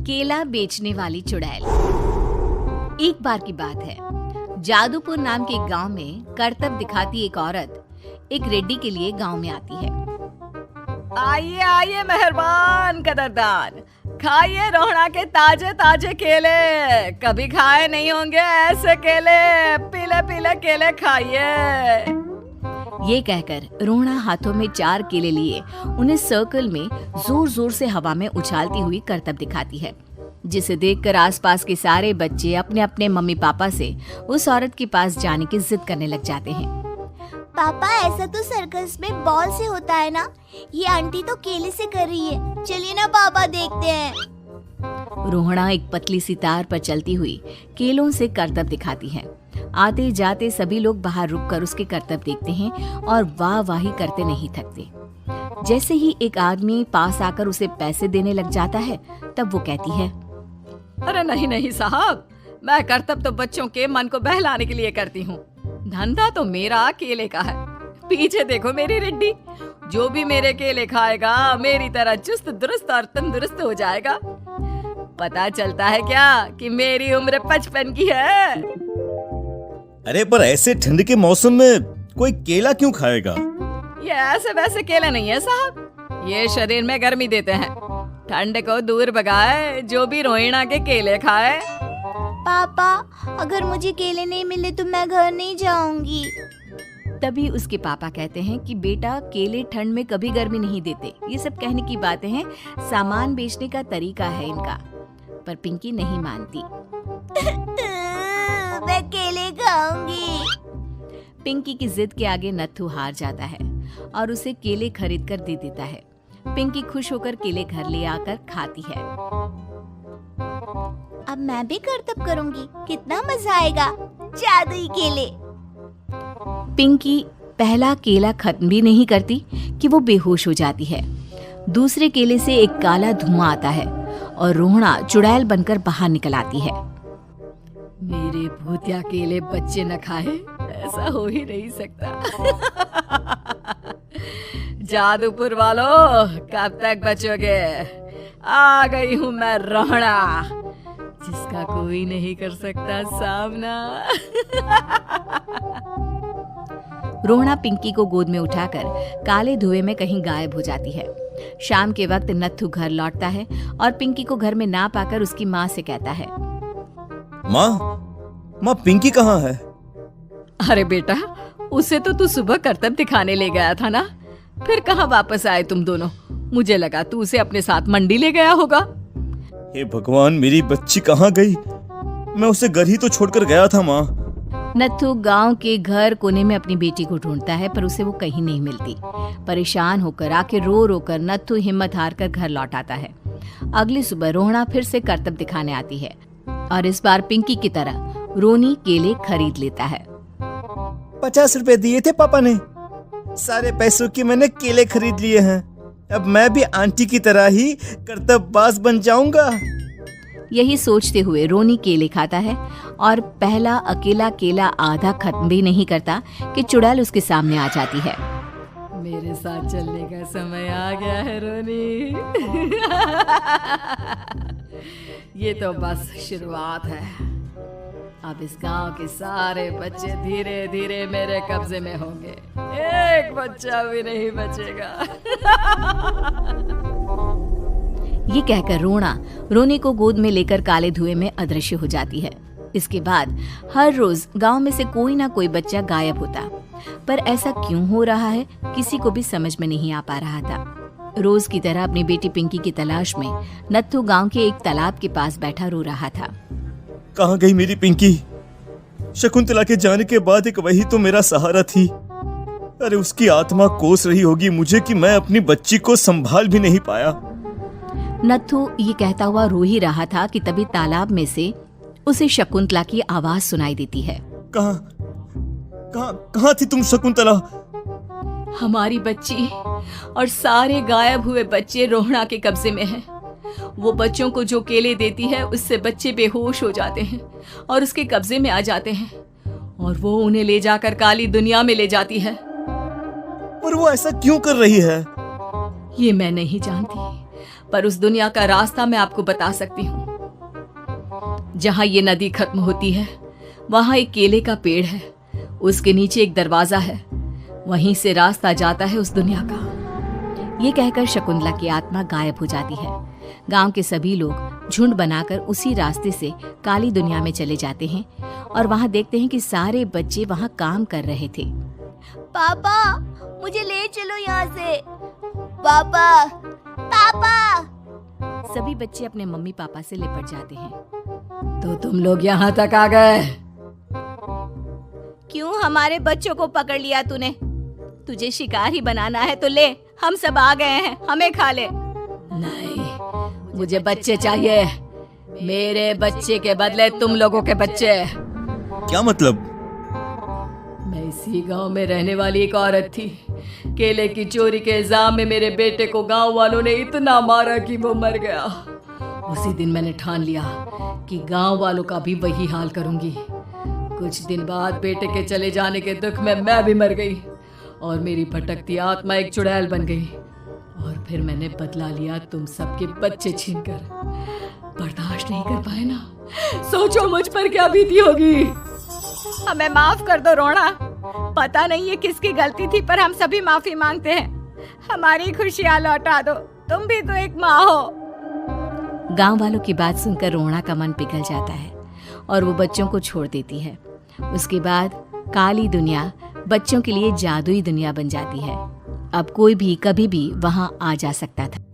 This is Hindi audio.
केला बेचने वाली चुड़ैल। एक बार की बात है, जादूपुर नाम के एक गांव में करतब दिखाती एक औरत एक रेड्डी के लिए गांव में आती है। आइए आइए मेहरबान कदरदान, खाइए रोहड़ा के ताजे ताजे केले। कभी खाए नहीं होंगे ऐसे केले, पीले पीले केले खाइए। ये कहकर रोहड़ा हाथों में 4 केले लिए उन्हें सर्कल में जोर जोर से हवा में उछालती हुई करतब दिखाती है, जिसे देखकर आसपास के सारे बच्चे अपने अपने मम्मी पापा से उस औरत के पास जाने की जिद करने लग जाते हैं। पापा, ऐसा तो सर्कस में बॉल से होता है ना? ये आंटी तो केले से कर रही है। चलिए ना पापा, देखते हैं। रोहड़ा एक पतली सी तार पर चलती हुई केलों से करतब दिखाती है। आते जाते सभी लोग बाहर रुककर उसके करतब देखते हैं और वाह वाही करते नहीं थकते। जैसे ही एक आदमी पास आकर उसे पैसे देने लग जाता है, तब वो कहती है, अरे नहीं नहीं साहब, मैं करतब तो बच्चों के मन को बहलाने के लिए करती हूँ। धंधा तो मेरा केले का है। पीछे देखो मेरी रिड्डी, जो भी मेरे केले खाएगा मेरी तरह चुस्त दुरुस्त और तंदुरुस्त हो जाएगा। पता चलता है क्या कि मेरी उम्र 55 की है। अरे पर ऐसे ठंड के मौसम में कोई केला क्यों खाएगा? ये ऐसे वैसे केले नहीं है साहब, ये शरीर में गर्मी देते हैं। ठंड को दूर भगाए जो भी रोहिणा के केले खाए। पापा, अगर मुझे केले नहीं मिले तो मैं घर नहीं जाऊंगी। तभी उसके पापा कहते हैं कि बेटा, केले ठंड में कभी गर्मी नहीं देते। ये सब कहने की बातें हैं, सामान बेचने का तरीका है इनका। पर पिंकी नहीं मानती। मैं केले खाऊंगी। पिंकी की जिद के आगे नत्थू हार जाता है और उसे केले खरीद कर दे देता है। पिंकी खुश होकर केले घर ले आकर खाती है। अब मैं भी करतब करूंगी, कितना मजा आएगा। जादुई केले। पिंकी पहला केला खत्म भी नहीं करती कि वो बेहोश हो जाती है। दूसरे केले से एक काला धुआं आता है और रोहड़ा चुड़ैल बनकर बाहर निकल आती है। मेरे भूतिया केले बच्चे न खाए, ऐसा हो ही नहीं सकता। जादूपुर वालों, कब तक बचोगे? आ गई हूँ मैं रोहड़ा, जिसका कोई नहीं कर सकता सामना। रोहड़ा पिंकी को गोद में उठाकर काले धुएं में कहीं गायब हो जाती है। शाम के वक्त नत्थू घर लौटता है और पिंकी को घर में ना पाकर उसकी माँ से कहता है, माँ पिंकी कहाँ है? अरे बेटा, उसे तो तू सुबह करतब दिखाने ले गया था ना, फिर कहाँ वापस आए तुम दोनों? मुझे लगा तू उसे अपने साथ मंडी ले गया होगा। हे भगवान, मेरी बच्ची कहाँ गई? मैं उसे घर ही तो छोड़कर गया था माँ। नत्थू गांव के घर कोने में अपनी बेटी को ढूंढता है, पर उसे वो कहीं नहीं मिलती। परेशान होकर आखिर रो रो कर नत्थू हिम्मत हार कर घर लौट आता है। अगली सुबह रोहड़ा फिर से करतब दिखाने आती है और इस बार पिंकी की तरह रोनी केले खरीद लेता है। 50 रुपए दिए थे पापा ने, सारे पैसों की मैंने केले खरीद लिए हैं। अब मैं भी आंटी की तरह ही करतबबाज बन जाऊंगा। यही सोचते हुए रोनी केले खाता है और पहला अकेला केला आधा खत्म भी नहीं करता कि चुड़ैल उसके सामने आ जाती है। मेरे साथ चलने का समय आ गया है रोनी। ये तो बस शुरुआत है। अब इस गांव के सारे बच्चे धीरे धीरे मेरे कब्जे में होंगे, एक बच्चा भी नहीं बचेगा। ये कहकर रोनी को गोद में लेकर काले धुएं में अदृश्य हो जाती है। इसके बाद हर रोज गांव में से कोई ना कोई बच्चा गायब होता, पर ऐसा क्यों हो रहा है किसी को भी समझ में नहीं आ पा रहा था। रोज की तरह अपनी बेटी पिंकी की तलाश में नत्थू गांव के एक तालाब के पास बैठा रो रहा था। कहाँ गई मेरी पिंकी? शकुंतला के जाने के बाद एक वही तो मेरा सहारा थी। अरे उसकी आत्मा कोस रही होगी मुझे कि मैं अपनी बच्ची को संभाल भी नहीं पाया। नत्थू ये कहता हुआ रो ही रहा था कि तभी तालाब में से उसे शकुंतला की आवाज सुनाई देती है। कहाँ थी तुम शकुंतला? हमारी बच्ची और सारे गायब हुए बच्चे रोहड़ा के कब्जे में हैं। वो बच्चों को जो केले देती है उससे बच्चे बेहोश हो जाते हैं और उसके कब्जे में आ जाते हैं और वो उन्हें ले जाकर काली दुनिया में ले जाती है। पर वो ऐसा क्यों कर रही है? ये मैं नहीं जानती, पर उस दुनिया का रास्ता मैं आपको बता सकती हूँ। जहाँ ये नदी खत्म होती है वहाँ एक केले का पेड़ है, उसके नीचे एक दरवाजा है, वहीं से रास्ता जाता है उस दुनिया का। ये कहकर शकुंतला की आत्मा गायब हो जाती है। गांव के सभी लोग झुंड बनाकर उसी रास्ते से काली दुनिया में चले जाते हैं और वहां देखते हैं कि सारे बच्चे वहां काम कर रहे थे। पापा मुझे ले चलो यहाँ से। पापा पापा। सभी बच्चे अपने मम्मी पापा से लिपट जाते हैं। तो तुम लोग यहाँ तक आ गए? क्यों हमारे बच्चों को पकड़ लिया तूने? तुझे शिकार ही बनाना है तो ले, हम सब आ गए हैं, हमें खा ले। नहीं, मुझे बच्चे चाहिए। मेरे बच्चे के बदले तुम लोगों के बच्चे। क्या मतलब? मैं इसी गांव में रहने वाली एक औरत थी। केले की चोरी के इल्जाम में मेरे बेटे को गांव वालों ने इतना मारा कि वो मर गया। उसी दिन मैंने ठान लिया कि गांव वालों का भी वही हाल करूंगी। कुछ दिन बाद बेटे के चले जाने के दुख में मैं भी मर गई और मेरी भटकती आत्मा एक चुड़ैल बन गई। और फिर मैंने बदला लिया तुम सबके बच्चे छीनकर। बर्दाश्त नहीं कर पाए ना? सोचो मुझ पर क्या बीती होगी। हमें माफ कर दो रोना। पता नहीं ये किसकी गलती थी, पर हम सभी माफी मांगते हैं। हमारी खुशियां लौटा दो, तुम भी तो एक माँ हो। गांव वालों की बात सुनकर रोना का मन पिघल जाता है और वो बच्चों को छोड़ देती है। उसके बाद काली दुनिया बच्चों के लिए जादुई दुनिया बन जाती है। अब कोई भी कभी भी वहां आ जा सकता था।